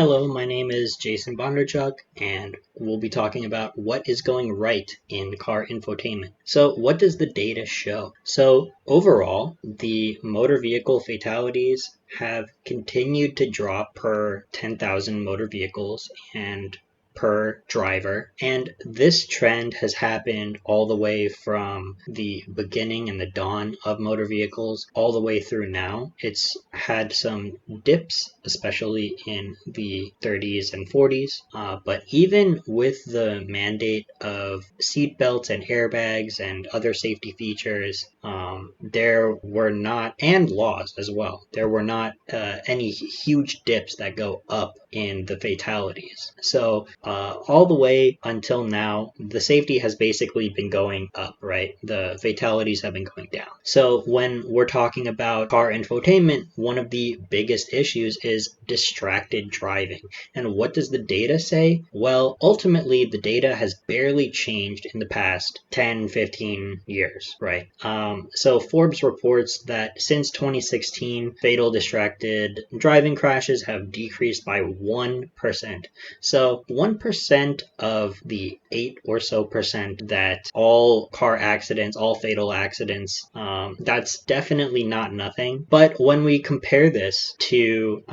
Hello, my name is Jason Bondarchuk, and we'll be talking about what is going right in car infotainment. So, what does the data show? So, overall, the motor vehicle fatalities have continued to drop per 10,000 motor vehicles and per driver. And this trend has happened all the way from the beginning and the dawn of motor vehicles all the way through now. It's had some dips, especially in the 30s and 40s. But even with the mandate of seat belts and airbags and other safety features, there were not, and laws as well, there were not any huge dips that go up in the fatalities. So all the way until now, the safety has basically been going up, right? The fatalities have been going down. So when we're talking about car infotainment, one of the biggest issues is distracted driving. And what does the data say? Well, ultimately, the data has barely changed in the past 10, 15 years, right? So Forbes reports that since 2016, fatal distracted driving crashes have decreased by 1%. So 1% of the 8 or so percent that all car accidents, all fatal accidents, that's definitely not nothing. But when we compare this to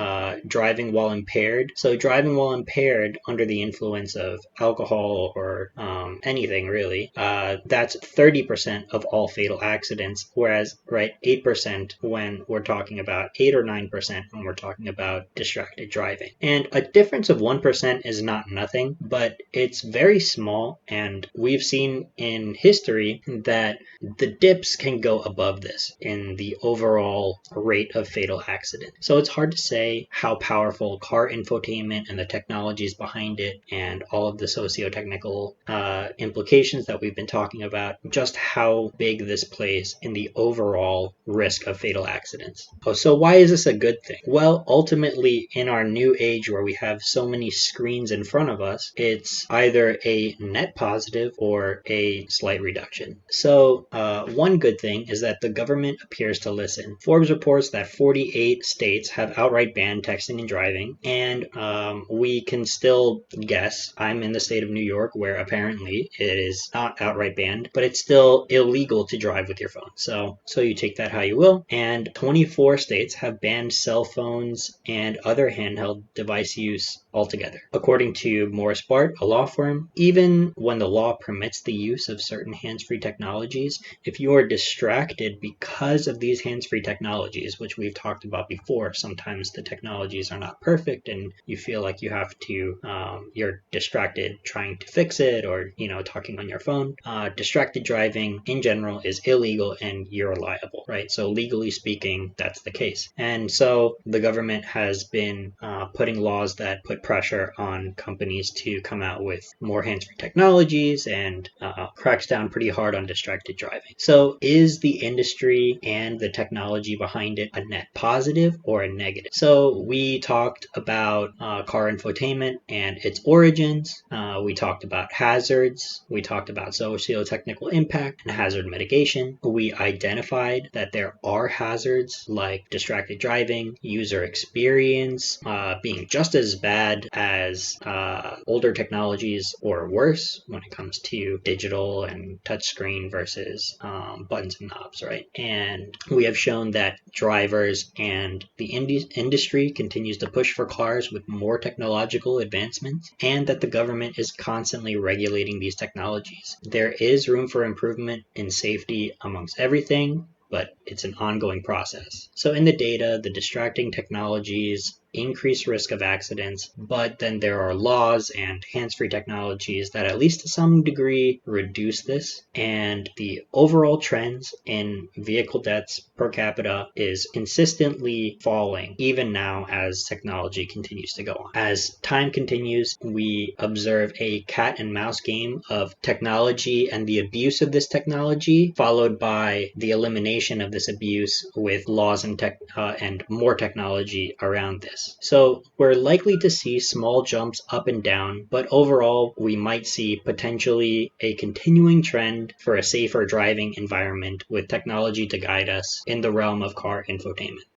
driving while impaired, so driving while impaired under the influence of alcohol or anything really, that's 30% of all fatal accidents, whereas, right, 8% when we're talking about 8 or 9% when we're talking about distracted driving. And a difference of 1% is not nothing, but it's very small, and we've seen in history that the dips can go above this in the overall rate of fatal accident. So it's hard to say how powerful car infotainment and the technologies behind it and all of the socio-technical implications that we've been talking about, just how big this plays in the overall risk of fatal accidents. So why is this a good thing? Well, ultimately, in our new age where we have so many screens in front of us, it's either a net positive or a slight reduction. So one good thing is that the government appears to listen. Forbes reports that 48 states have outright banned texting and driving, and we can still guess. I'm in the state of New York, where apparently it is not outright banned, but it's still illegal to drive with your phone. So you take that how you will. And 24 states have banned cell phones and other handheld device use altogether. According to Morris Bart, a law firm, even when the law permits the use of certain hands-free technologies, if you are distracted because of these hands-free technologies, which we've talked about before, sometimes the technologies are not perfect and you feel like you have to, you're distracted trying to fix it or, talking on your phone. Distracted driving in general is illegal and you're liable, right? So legally speaking, that's the case. And so the government has been putting laws that put pressure on companies to come out with more hands-free technologies and cracks down pretty hard on distracted driving. So is the industry and the technology behind it a net positive or a negative? So we talked about car infotainment and its origins. We talked about hazards. We talked about socio-technical impact and hazard mitigation. We identified that there are hazards like distracted driving, user experience being just as bad as older technologies or worse when it comes to digital and touchscreen versus buttons and knobs, right? And we have shown that drivers and the industry continues to push for cars with more technological advancements, and that the government is constantly regulating these technologies. There is room for improvement in safety amongst everything, but it's an ongoing process. So in the data, the distracting technologies increase risk of accidents, but then there are laws and hands-free technologies that at least to some degree reduce this, and the overall trends in vehicle deaths per capita is consistently falling even now as technology continues to go on. As time continues, we observe a cat and mouse game of technology and the abuse of this technology, followed by the elimination of this abuse with laws and more technology around this. So we're likely to see small jumps up and down, but overall we might see potentially a continuing trend for a safer driving environment with technology to guide us in the realm of car infotainment.